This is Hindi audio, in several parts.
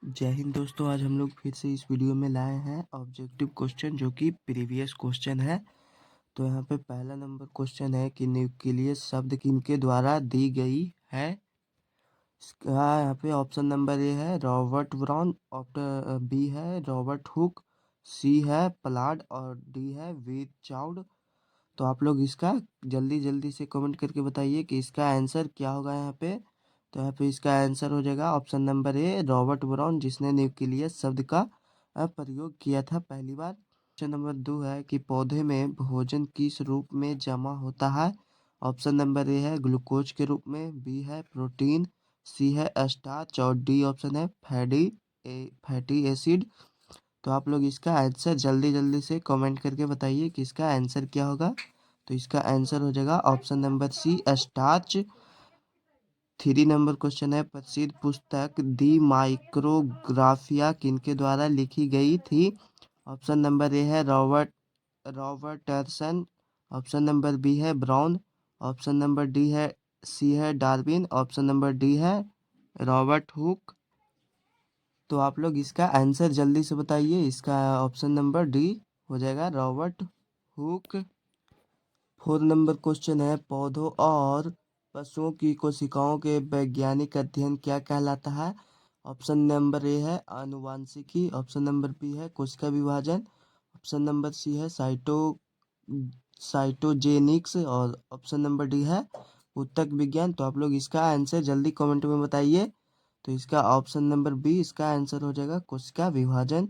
जय हिंद दोस्तों। आज हम लोग फिर से इस वीडियो में लाए हैं ऑब्जेक्टिव क्वेश्चन जो कि प्रीवियस क्वेश्चन है। तो यहाँ पे पहला नंबर क्वेश्चन है कि न्यूक्लियस शब्द किनके द्वारा दी गई है। इसका यहाँ पे ऑप्शन नंबर ए है रॉबर्ट ब्राउन, ऑप्शन बी है रॉबर्ट हुक, सी है प्लाड और डी है वीरचाउड। तो आप लोग इसका जल्दी जल्दी से कमेंट करके बताइए कि इसका आंसर क्या होगा यहाँ पे। तो यहाँ पे इसका आंसर हो जाएगा ऑप्शन नंबर ए रॉबर्ट ब्राउन, जिसने न्यूक्लियस शब्द का प्रयोग किया था पहली बार। क्वेश्चन नंबर 2 है कि पौधे में भोजन किस रूप में जमा होता है। ऑप्शन नंबर ए है ग्लूकोज के रूप में, बी है प्रोटीन, सी है स्टार्च और डी ऑप्शन है फैटी एसिड। तो आप लोग इसका आंसर जल्दी जल्दी से कमेंट करके बताइए कि इसका आंसर क्या होगा। तो इसका आंसर हो जाएगा option number C starch. 3 number question है प्रसिद्ध पुस्तक दी माइक्रोग्राफिया किनके द्वारा लिखी गई थी। ऑप्शन नंबर ए है रॉबर्टसन, ऑप्शन नंबर बी है ब्राउन, ऑप्शन नंबर डी है सी है डार्विन, ऑप्शन नंबर डी है रॉबर्ट हुक। तो आप लोग इसका आंसर जल्दी से बताइए। इसका ऑप्शन नंबर डी हो जाएगा रॉबर्ट हुक। 4 नंबर क्वेश्चन है पौधों और पशुओं की कोशिकाओं के वैज्ञानिक अध्ययन क्या कहलाता है। ऑप्शन नंबर ए है आनुवांशिकी, ऑप्शन नंबर बी है कोशिका विभाजन, ऑप्शन नंबर सी है साइटोजेनिक्स और ऑप्शन नंबर डी है ऊतक विज्ञान। तो आप लोग इसका आंसर जल्दी कमेंट में बताइए। तो इसका ऑप्शन नंबर बी इसका आंसर हो जाएगा कोशिका विभाजन।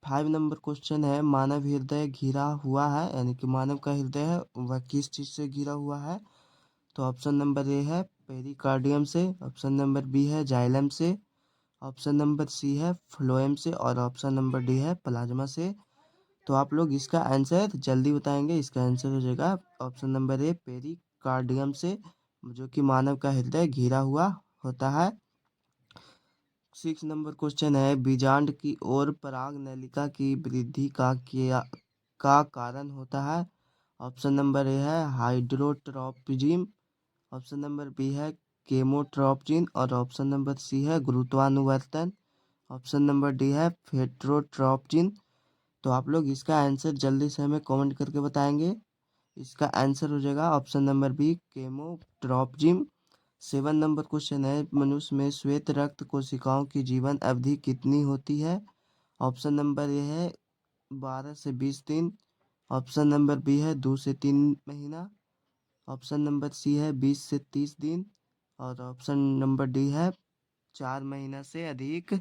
5 नंबर क्वेश्चन है मानव हृदय घिरा हुआ है, यानी कि मानव का हृदय है वह किस चीज से घिरा हुआ है। तो ऑप्शन नंबर ए है पेरिकार्डियम से, ऑप्शन नंबर बी है जाइलम से, ऑप्शन नंबर सी है फ्लोएम से और ऑप्शन नंबर डी है प्लाज्मा से। तो आप लोग इसका आंसर जल्दी बताएंगे। इसका आंसर हो जाएगा ऑप्शन नंबर ए पेरिकार्डियम से, जो कि मानव का हृदय घिरा हुआ होता है। 6 नंबर क्वेश्चन है बीजांड की ओर पराग नलिका की वृद्धि का कारण होता है। ऑप्शन नंबर ए है हाइड्रोट्रोपिज्म, ऑप्शन नंबर बी है केमोट्रोपिज्म और ऑप्शन नंबर सी है गुरुत्वानुवर्तन, ऑप्शन नंबर डी है हेटेरोट्रोपिज्म। तो आप लोग इसका आंसर जल्दी से हमें कमेंट करके बताएंगे। इसका आंसर हो जाएगा option number B chemotropism. 7 number question है मनुष्य में श्वेत रक्त कोशिकाओं की जीवन अवधि कितनी होती है। ऑप्शन नंबर ए है 12 से 20 दिन, ऑप्शन नंबर बी है 2 से 3 महीना, ऑप्शन नंबर सी है 20 से 30 दिन और ऑप्शन नंबर डी है 4 महीना से अधिक।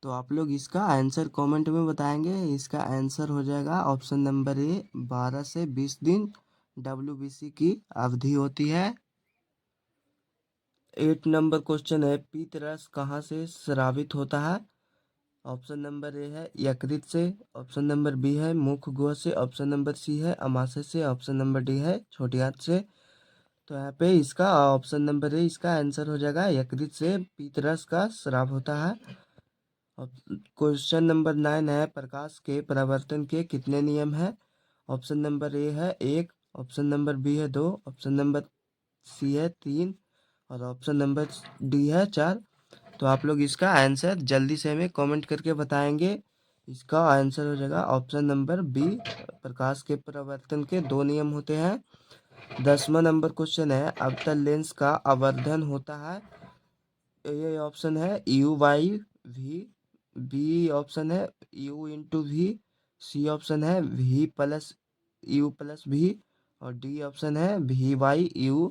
तो आप लोग इसका आंसर कमेंट में बताएंगे। इसका आंसर हो जाएगा ऑप्शन नंबर ए 12 से 20 दिन WBC की अवधि होती है। 8 नंबर क्वेश्चन है पीत रस कहाँ से स्रावित होता है। ऑप्शन नंबर ए है यकृत से, ऑप्शन नंबर बी है मुख गुहा से, ऑप्शन नंबर सी है अमाशय से, ऑप्शन नंबर डी है छोटी आंत से। तो यहाँ पे इसका ऑप्शन नंबर ए इसका आंसर हो जाएगा यकृत से पीत रस का स्राव होता है। क्वेश्चन नंबर 9 है प्रकाश के परावर्तन के कितने नियम हैं। ऑप्शन नंबर ए है 1, ऑप्शन नंबर बी है 2, ऑप्शन नंबर सी है 3 और ऑप्शन नंबर डी है 4। तो आप लोग इसका आंसर जल्दी से हमें कमेंट करके बताएंगे। इसका आंसर हो जाएगा ऑप्शन नंबर बी, प्रकाश के परावर्तन के 2 नियम होते हैं। 10वां नंबर क्वेश्चन है अवतल लेंस का आवर्धन होता है। ये ऑप्शन है U/V, बी ऑप्शन है U/V, सी ऑप्शन है V+U+V और डी ऑप्शन है V/U।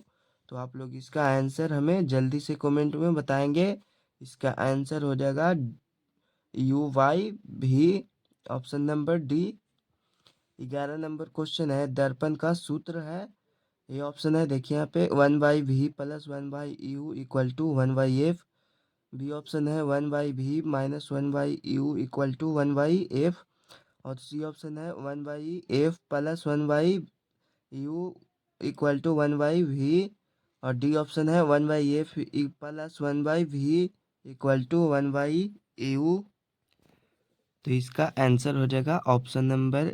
तो आप लोग इसका आंसर हमें जल्दी से कमेंट में बताएंगे। इसका आंसर हो जाएगा U/V, option number D. 11 number question है दर्पण का सूत्र है। ये ऑप्शन है देखिए यहाँ पे 1/V+1/U=1/F, बी ऑप्शन है 1/V-1/U=1/F और सी ऑप्शन है 1/F+1/U=1/V और डी ऑप्शन है 1/F+1/V=1/U। तो इसका आंसर हो जाएगा ऑप्शन नंबर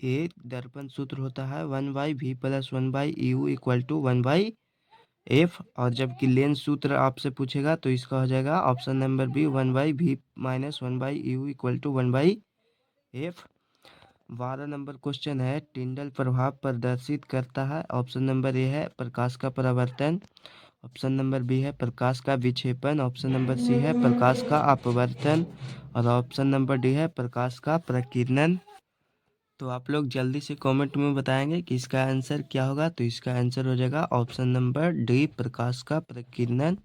ए, दर्पण सूत्र होता है 1/V+1/U=1/F। एफ, और जबकि लेंस सूत्र आपसे पूछेगा तो इसका हो जाएगा option number B 1/v minus 1/u equal to 1/f। 12 number question है, टिंडल प्रभाव प्रदर्शित करता है। ऑप्शन नंबर ए है प्रकाश का परावर्तन, ऑप्शन नंबर बी है प्रकाश का विक्षेपण, ऑप्शन नंबर सी है प्रकाश का अपवर्तन, और ऑप्शन नंबर डी है प्रकाश का प्रकीर्णन। तो आप लोग जल्दी से कमेंट में बताएंगे कि इसका आंसर क्या होगा। तो इसका आंसर हो जाएगा ऑप्शन नंबर डी प्रकाश का प्रकीर्णन।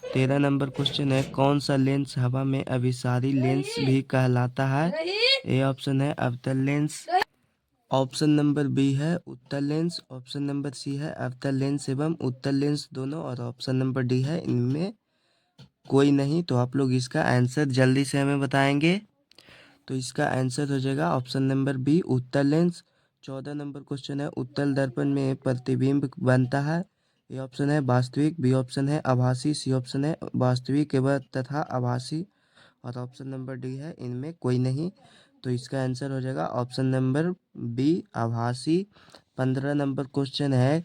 13 नंबर क्वेश्चन है, कौन सा लेंस हवा में अभिसारी लेंस भी कहलाता है। ए ऑप्शन है अवतल लेंस, ऑप्शन नंबर बी है उत्तल लेंस, ऑप्शन नंबर सी है अवतल लेंस एवं उत्तल लेंस दोनों, और ऑप्शन नंबर डी है इनमें कोई नहीं। तो आप लोग इसका आंसर जल्दी से हमें बताएंगे। तो इसका आंसर हो जाएगा ऑप्शन नंबर बी उत्तल लेंस। 14 नंबर क्वेश्चन है, उत्तल दर्पण में प्रतिबिंब बनता है। ए ऑप्शन है वास्तविक, बी ऑप्शन है आभासी, सी ऑप्शन है वास्तविक एवं तथा आभासी, और ऑप्शन नंबर डी है इनमें कोई नहीं। तो इसका आंसर हो जाएगा ऑप्शन नंबर बी आभासी। 15 नंबर क्वेश्चन है,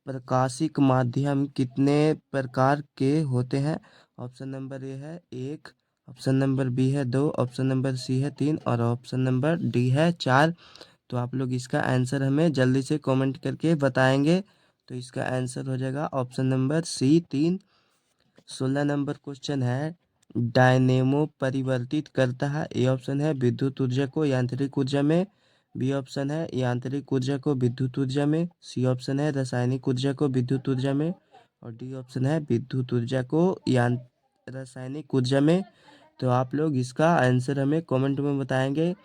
प्रकाशिक माध्यम कितने प्रकार के होते हैं। ऑप्शन नंबर ए है 1, ऑप्शन नंबर बी है 2, ऑप्शन नंबर सी है 3, और ऑप्शन नंबर डी है 4। तो आप लोग इसका आंसर हमें जल्दी से कमेंट करके बताएंगे। तो इसका आंसर हो जाएगा option number C 3। 16 number question है, डायनेमो परिवर्तित करता है। ए ऑप्शन है विद्युत ऊर्जा को यांत्रिक ऊर्जा में, बी ऑप्शन है यांत्रिक ऊर्जा को विद्युत ऊर्जा में, सी ऑप्शन है रासायनिक ऊर्जा को विद्युत ऊर्जा में, और डी ऑप्शन है विद्युत ऊर्जा को रासायनिक ऊर्जा में। तो आप लोग इसका आंसर हमें कमेंट में बताएंगे।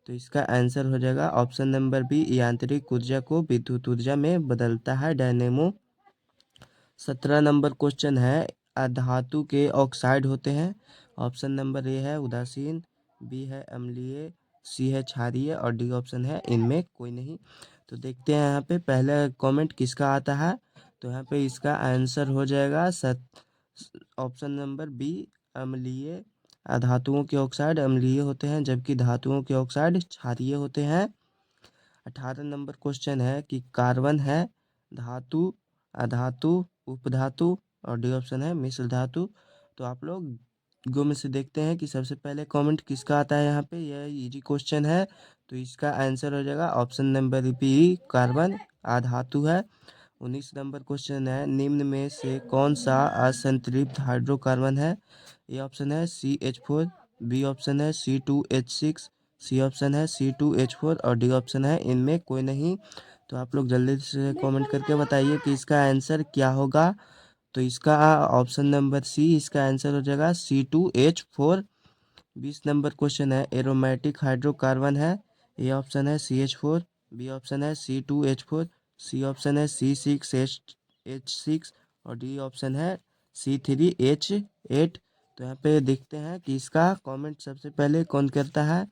तो इसका आंसर हो जाएगा ऑप्शन नंबर बी यांत्रिक ऊर्जा को विद्युत ऊर्जा में बदलता है डायनेमो। 17 नंबर क्वेश्चन है, अधातु के ऑक्साइड होते हैं। ऑप्शन नंबर ए है उदासीन, बी है अम्लीय, सी है क्षारीय, और डी ऑप्शन है इनमें कोई नहीं। तो देखते हैं यहाँ पे पहला कमेंट किसका आता है। तो यहाँ पे इसका आंसर हो जाएगा ऑप्शन नंबर बी अम्लीय। अधातुओं के ऑक्साइड अम्लीय होते हैं जबकि धातुओं के ऑक्साइड क्षारीय होते हैं। 18 नंबर क्वेश्चन है कि कार्बन है धातु, अधातु, उपधातु, और डी ऑप्शन है मिश्र धातु। तो आप लोग गो में से देखते हैं कि सबसे पहले कमेंट किसका आता है। यहाँ पे यह इजी क्वेश्चन है। तो इसका आंसर हो जाएगा ऑप्शन नंबर बी कार्बन अधातु है। 19 नंबर क्वेश्चन है, निम्न में से कौन सा असंतृप्त हाइड्रोकार्बन है। ए ऑप्शन है CH4, बी ऑप्शन है C2H6, सी ऑप्शन है C2H4, और डी ऑप्शन है इनमें कोई नहीं। तो आप लोग जल्दी से कमेंट करके बताइए कि इसका आंसर क्या होगा। तो इसका ऑप्शन नंबर सी इसका आंसर हो जाएगा C2H4। 20 नंबर क्वेश्चन है, एरोमेटिक हाइड्रोकार्बन है। ए ऑप्शन है CH4, बी ऑप्शन है C2H4, सी ऑप्शन है C6H6, और डी ऑप्शन है C3H8। तो यहाँ पे देखते हैं कि इसका कमेंट सबसे पहले कौन करता है।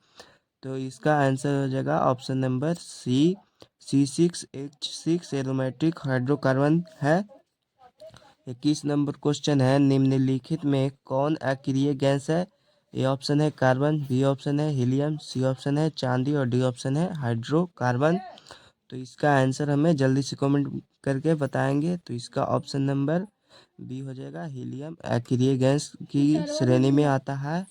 तो इसका आंसर हो जाएगा option number C C6H6 aromatic hydrocarbon है। 21 नंबर क्वेश्चन है, निम्नलिखित में कौन अक्रिय गैस है। ए ऑप्शन है कार्बन, बी ऑप्शन है हीलियम, सी ऑप्शन है चांदी, और डी ऑप्शन है हाइड्रोकार्बन। तो इसका आंसर हमें जल्दी से कमेंट करके बताएंगे। तो इसका ऑप्शन नंबर बी हो जाएगा हीलियम अक्रिय गैस की श्रेणी में आता है।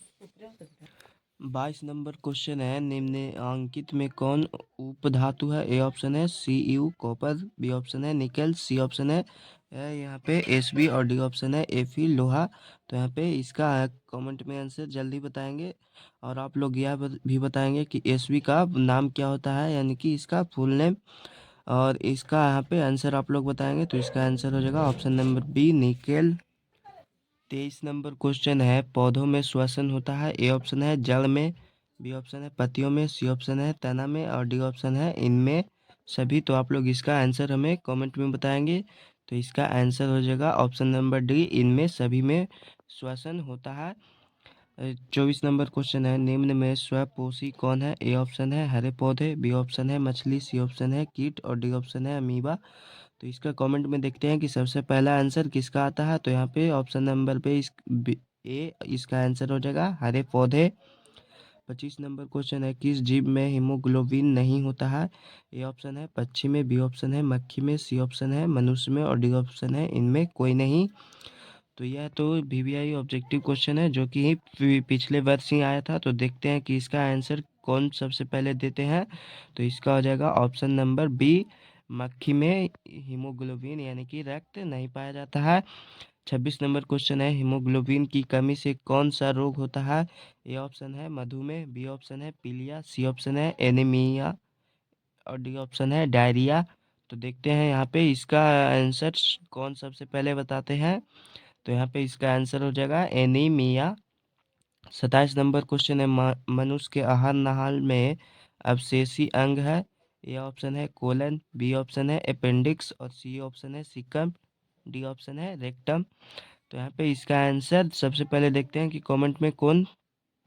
22 नंबर क्वेश्चन है, निम्नलिखित में कौन उपधातु है। ए ऑप्शन है Cu कॉपर, बी ऑप्शन है निकेल, सी ऑप्शन है यहाँ पे Sb, और डी ऑप्शन है Fe लोहा। तो यहाँ पे इसका कमेंट में आंसर जल्दी बताएंगे। और आप लोग यह भी बताएंगे कि Sb का नाम क्या होता है, यानी कि इसका फुल नेम, और इसका यहाँ पे आंसर आप लोग बताएंगे। तो इसका आंसर हो जाएगा option number B nickel. 23 number question है, पौधों में श्वसन होता है। ए ऑप्शन है जड़ में, बी ऑप्शन है पत्तियों में, सी ऑप्शन है तना में, और डी ऑप्शन है इनमें सभी। तो आप लोग इसका आंसर हमें कमेंट में बताएंगे। तो इसका आंसर हो जाएगा ऑप्शन नंबर डी इनमें सभी में श्वसन होता है। 24 नंबर क्वेश्चन है, निम्न में स्वपोषी कौन है। ए ऑप्शन है हरे पौधे, बी ऑप्शन है मछली, सी ऑप्शन है कीट, और डी ऑप्शन है अमीबा। तो इसका कमेंट में देखते हैं कि सबसे पहला आंसर किसका आता है। तो यहाँ पे ऑप्शन नंबर पे ए इसका आंसर हो जाएगा हरे पौधे। 25 नंबर क्वेश्चन है, किस जीव में हीमोग्लोबिन नहीं होता है? ए ऑप्शन है पक्षी में, बी ऑप्शन है मक्खी में, सी ऑप्शन है मनुष्य में और डी ऑप्शन है इनमें कोई नहीं। तो यह तो वीवीआई ऑब्जेक्टिव क्वेश्चन है जो कि पिछले वर्ष ही आया था। तो देखते हैं कि इसका आंसर कौन सबसे पहले देते हैं। तो इसका हो जाएगा ऑप्शन नंबर बी, मक्खी में हीमोग्लोबिन यानी कि रक्त नहीं पाया जाता है। 26 नंबर क्वेश्चन है, हीमोग्लोबिन की कमी से कौन सा रोग होता है? ए ऑप्शन है मधुमेह, बी ऑप्शन है पीलिया, सी ऑप्शन है एनीमिया और डी ऑप्शन है डायरिया। तो देखते हैं यहाँ पे इसका आंसर कौन सबसे पहले बताते हैं। तो यहाँ पे इसका आंसर हो जाएगा एनीमिया। 27 नंबर क्वेश्चन है, मनुष्य के आहार नाल में अवशेषी अंग है? ए ऑप्शन है कोलन, बी ऑप्शन है अपेंडिक्स और सी ऑप्शन है सिकम, डी ऑप्शन है रेक्टम। तो यहाँ पे इसका आंसर सबसे पहले देखते हैं कि कमेंट में कौन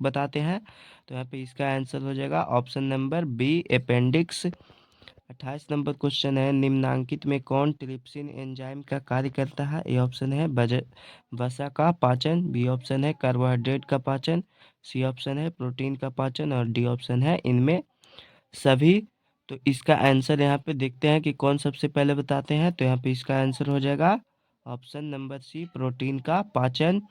बताते हैं। तो यहाँ पे इसका आंसर हो जाएगा option number B appendix. 28 number question है, निम्नांकित में कौन ट्रिप्सिन एंजाइम का कार्य करता है? ए ऑप्शन है वसा का पाचन, बी ऑप्शन है कार्बोहाइड्रेट का पाचन, सी ऑप्शन है प्रोटीन का पाचन और डी ऑप्शन है इनमें सभी। तो इसका आंसर यहाँ पे देखते हैं कि कौन सबसे पहले बताते हैं। तो यहाँ पे इसका आंसर हो जाएगा ऑप्शन नंबर सी प्रोटीन का पाचन।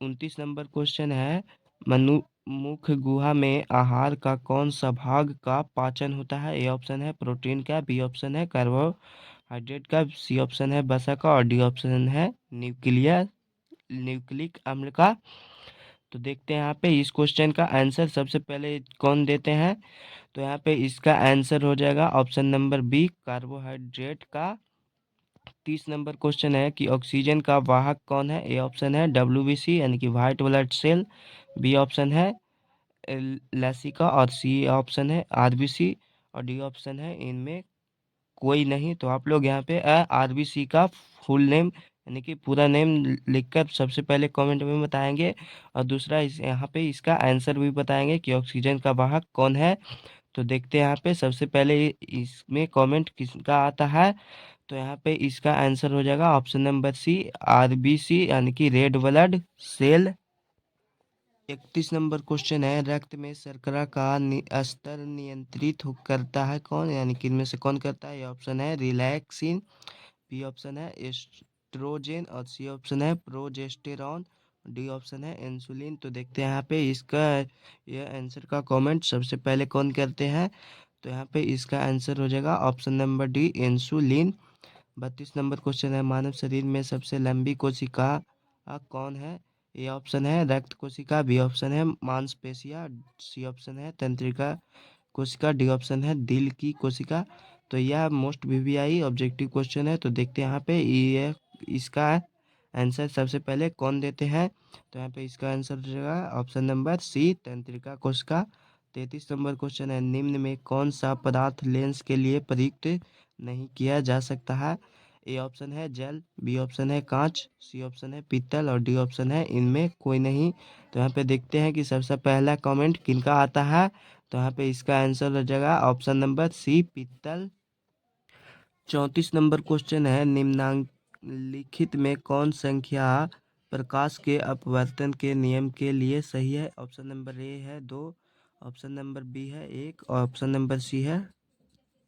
29 नंबर क्वेश्चन है, मनु मुख गुहा में आहार का कौन सा भाग का पाचन होता है? ए ऑप्शन है प्रोटीन का, बी ऑप्शन है कार्बोहाइड्रेट का, सी ऑप्शन है वसा का और डी ऑप्शन है न्यूक्लिक अम्ल का। तो देखते हैं यहाँ पे इस क्वेश्चन का आंसर सबसे पहले कौन देते हैं। तो यहाँ पे इसका आंसर हो जाएगा ऑप्शन नंबर बी कार्बोहाइड्रेट का। 30 नंबर क्वेश्चन है कि ऑक्सीजन का वाहक कौन है? ए ऑप्शन है WBC यानी कि white blood cell, B option है लसिका और सी ऑप्शन है RBC और डी ऑप्शन है इनमें कोई नहीं। तो आप लोग यहाँ पे RBC का फुल नेम यानी कि पूरा नेम लिखकर सबसे पहले कमेंट में बताएंगे और दूसरा इस यहाँ पे इसका आंसर भी बताएंगे कि ऑक्सीजन का वाहक कौन है। तो देखते हैं यहाँ पे सबसे पहले इसमें कमेंट किसका आता है। तो यहाँ पे इसका आंसर हो जाएगा ऑप्शन नंबर सी RBC यानी कि red blood cell. 31 number question है, रक्त में शर्करा का स्तर नियंत्रित करता है कौन? यानी कि इनमें से कौन करता है? ये ऑप्शन है रिलैक्सिन, बी ऑप्शन है एस्ट्रोजेन और सी ऑप्शन है प्रोजेस्टेरॉन, डी ऑप्शन है इंसुलिन। तो देखते हैं यहाँ पे इसका ये आंसर का कमेंट सबसे पहले कौन करते हैं। तो यहाँ पे इसका आंसर हो जाएगा option number D insulin. 32 number question है, मानव शरीर में सबसे लंबी कोशिका कौन है? ए ऑप्शन है रक्त कोशिका, बी ऑप्शन है मांसपेशियां, सी ऑप्शन है तंत्रिका कोशिका, डी ऑप्शन है दिल की कोशिका। तो यह मोस्ट वीवीआई ऑब्जेक्टिव क्वेश्चन है। तो देखते हैं यहाँ पे ये इसका आंसर सबसे पहले कौन देते हैं। तो यहाँ पे इसका आंसर हो जाएगा ऑप्शन नंबर सी तंत्रिका कोशिका। 33 नंबर क्वेश्चन है, निम्न में कौन सा पदार्थ लेंस के लिए प्रयुक्त नहीं किया जा सकता है? ए ऑप्शन है जल, बी ऑप्शन है कांच, सी ऑप्शन है पीतल और डी ऑप्शन है इनमें कोई नहीं। तो यहाँ पे देखते हैं कि सबसे पहला कमेंट किनका आता है। तो यहाँ पे इसका आंसर हो जाएगा ऑप्शन नंबर सी पीतल। 34 नंबर क्वेश्चन है, निम्नलिखित में कौन संख्या प्रकाश के अपवर्तन के नियम के लिए सही है? ऑप्शन नंबर ए है 2, ऑप्शन नंबर बी है 1 और ऑप्शन नंबर सी है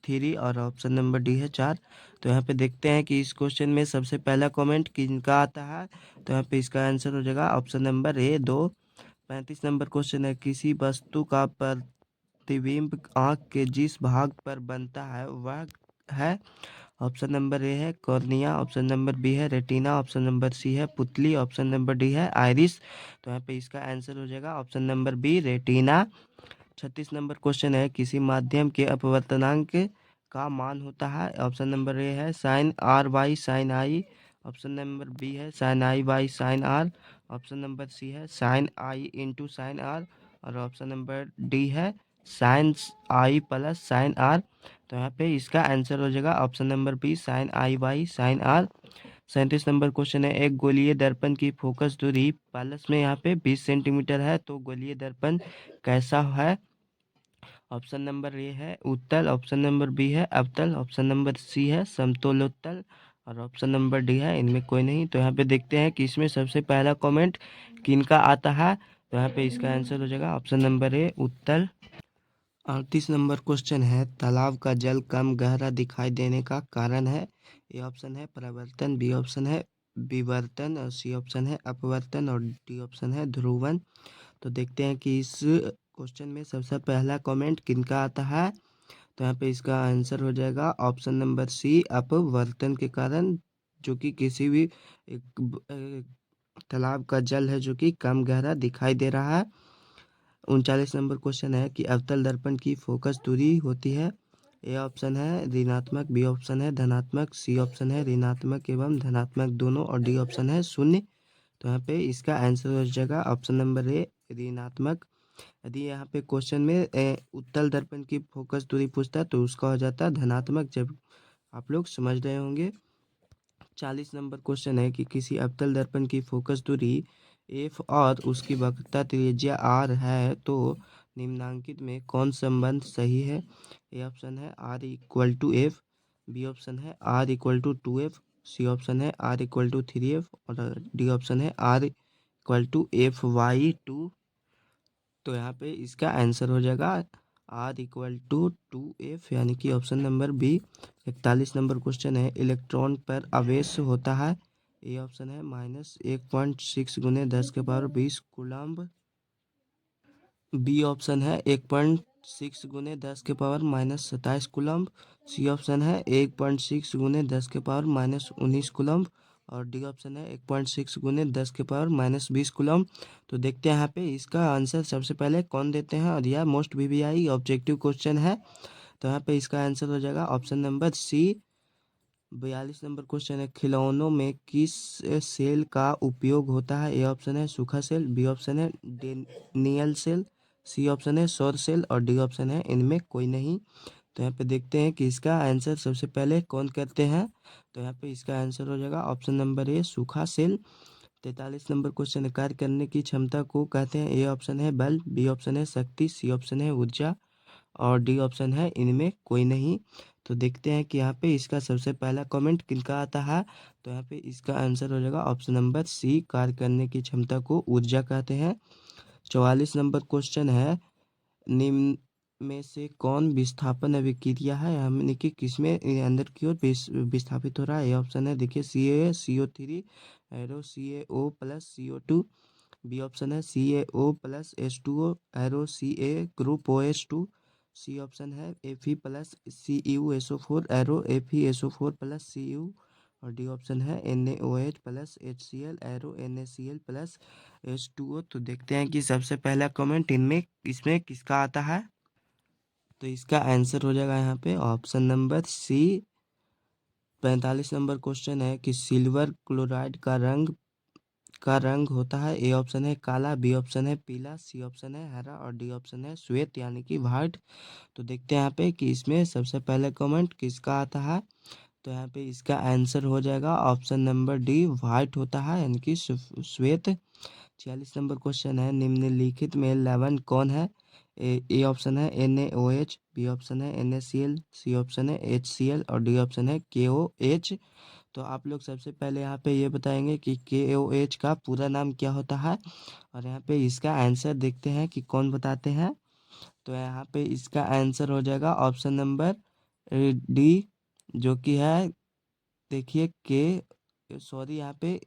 3 और ऑप्शन नंबर डी है 4। तो यहाँ पे देखते हैं कि इस क्वेश्चन में सबसे पहला कमेंट किनका आता है। तो यहाँ पे इसका आंसर हो जाएगा ऑप्शन नंबर ए 2। 35 नंबर क्वेश्चन है, किसी वस्तु का प्रतिबिंब आँख के जिस भाग पर बनता है वह है? ऑप्शन नंबर ए है कॉर्निया, ऑप्शन नंबर बी है रेटिना, ऑप्शन नंबर सी है पुतली, ऑप्शन नंबर डी है आइरिस। तो यहाँ पे इसका आंसर हो जाएगा option number B retina. 36 number question है, किसी माध्यम के अपवर्तनांक का मान होता है? ऑप्शन नंबर ए है sine R by sine I, option number B है sine I by sine R, option number C है sine I into sine R और ऑप्शन नंबर डी है sine I plus sine R। तो यहाँ पे इसका आंसर हो जाएगा option number B sine I by sine R। 37 number question है, एक गोलीय दर्पण की फोकस दूरी पालस में यहाँ पे 20 सेंटीमीटर है, तो गोलीय दर्पण कैसा है? ऑप्शन नंबर ए है उत्तल, ऑप्शन नंबर बी है अवतल, ऑप्शन नंबर सी है समतलोत्तल और ऑप्शन नंबर डी है इनमें कोई नहीं। तो यहाँ पे देखते हैं कि इसमें सबसे पहला कमेंट किनका आता है। तो यहाँ पे इसका आंसर हो जाएगा ऑप्शन नंबर ए उत्तर। 38 नंबर क्वेश्चन है, तालाब का जल कम गहरा दिखाई देने का कारण है। ए ऑप्शन है परिवर्तन, बी ऑप्शन है विवर्तन, और सी ऑप्शन है अपवर्तन, और डी ऑप्शन है ध्रुवन। तो देखते हैं कि इस क्वेश्चन में सबसे पहला कमेंट किनका आता है। तो यहाँ पे इसका आंसर हो जाएगा ऑप्शन नंबर सी अपवर्तन के कारण, जो कि किसी भी तालाब का जल है जो कि कम गहरा दिखाई दे रहा है। 39 नंबर क्वेश्चन है कि अवतल दर्पण की फोकस दूरी होती है। ए ऑप्शन है ऋणात्मक, बी ऑप्शन है धनात्मक, सी ऑप्शन है ऋणात्मक एवं धनात्मक दोनों, और डी ऑप्शन है शून्य। तो यहाँ पे इसका आंसर हो जाएगा ऑप्शन नंबर ए ऋणात्मक। यदि यहाँ पे क्वेश्चन में उत्तल दर्पण की फोकस दूरी पूछता है तो उसका हो जाता है धनात्मक, जब आप लोग समझ रहे होंगे। 40 नंबर क्वेश्चन है कि किसी अवतल दर्पण की फोकस दूरी एफ और उसकी वक्रता त्रिज्या आर है तो निम्नांकित में कौन संबंध सही है। ए ऑप्शन है R equal to F, B option है R equal to 2f, C option है आर इक्वल टू 3f, और डी ऑप्शन है आर इक्वल टू FY2। तो यहाँ पे इसका आंसर हो जाएगा आर इक्वल टू 2f, यानी कि option number B. 41 number question है, इलेक्ट्रॉन पर आवेश होता है। ए ऑप्शन है -1.6 गुने 10 के पावर 20 कूलम्ब, बी ऑप्शन है 1.6 गुने 10 के पावर -27 कूलम्ब, सी ऑप्शन है 1.6 गुने 10 के पावर -19 कूलम्ब, और डी ऑप्शन है 1.6 गुने 10 के पावर -20 कूलम्ब। तो देखते हैं यहाँ पे इसका आंसर सबसे पहले कौन देते हैं, और यह मोस्ट VVI ऑब्जेक्टिव क्वेश्चन है। तो यहाँ पे इसका आंसर हो जाएगा option number C. 42 number question है, खिलौनों में किस सेल का उपयोग होता है। ए ऑप्शन है सूखा सेल, बी ऑप्शन है डेनियल सेल, सी ऑप्शन है सौर सेल, और डी ऑप्शन है इनमें कोई नहीं। तो यहाँ पे देखते हैं कि इसका आंसर सबसे पहले कौन करते हैं। तो यहाँ पे इसका आंसर हो जाएगा ऑप्शन नंबर ए सूखा सेल। 43 नंबर क्वेश्चन है, कार्य करने की क्षमता को कहते हैं। ए ऑप्शन है बल, बी ऑप्शन है शक्ति, सी ऑप्शन है ऊर्जा, और डी ऑप्शन है इनमें कोई नहीं। तो देखते हैं कि यहाँ पे इसका सबसे पहला कमेंट किनका आता है। तो यहाँ पे इसका आंसर हो जाएगा ऑप्शन नंबर सी, कार्य करने की क्षमता को ऊर्जा कहते हैं। 44 नंबर क्वेश्चन है, निम्न में से कौन विस्थापन अभिक्रिया है, यानी कि किसमें अंदर की ओर विस्थापित हो रहा है। ए ऑप्शन है देखिए CaCO3 arrow CaO+CO2, B option है CaO+H2O arrow Ca group OH2, C option है Fe+CuSO4 एरो FeSO4+Cu, और डी ऑप्शन है NaOH+HCl एरो NaCl+H2O। तो देखते हैं कि सबसे पहला कमेंट इनमें इसमें किसका आता है। तो इसका आंसर हो जाएगा यहाँ पे option number C. 45 number question है कि सिल्वर क्लोराइड का रंग होता है। ए ऑप्शन है काला, बी ऑप्शन है पीला, सी ऑप्शन है हरा, और डी ऑप्शन है श्वेत यानी कि व्हाइट। तो देखते हैं यहाँ पे कि इसमें सबसे पहले कमेंट किसका आता है। तो यहाँ पे इसका आंसर हो जाएगा ऑप्शन नंबर डी व्हाइट होता है, यानी कि श्वेत। 46 नंबर क्वेश्चन है, निम्नलिखित में लवण कौन है। ए ऑप्शन है NaOH, बी ऑप्शन है NaCl, सी ऑप्शन है HCl, और डी ऑप्शन है KOH। तो आप लोग सबसे पहले यहाँ पे ये बताएंगे कि KOH का पूरा नाम क्या होता है, और यहाँ पे इसका आंसर देखते हैं कि कौन बताते हैं। तो यहाँ पे इसका आंसर हो जाएगा ऑप्शन नंबर डी, जो कि है देखिए के सॉरी यहाँ पे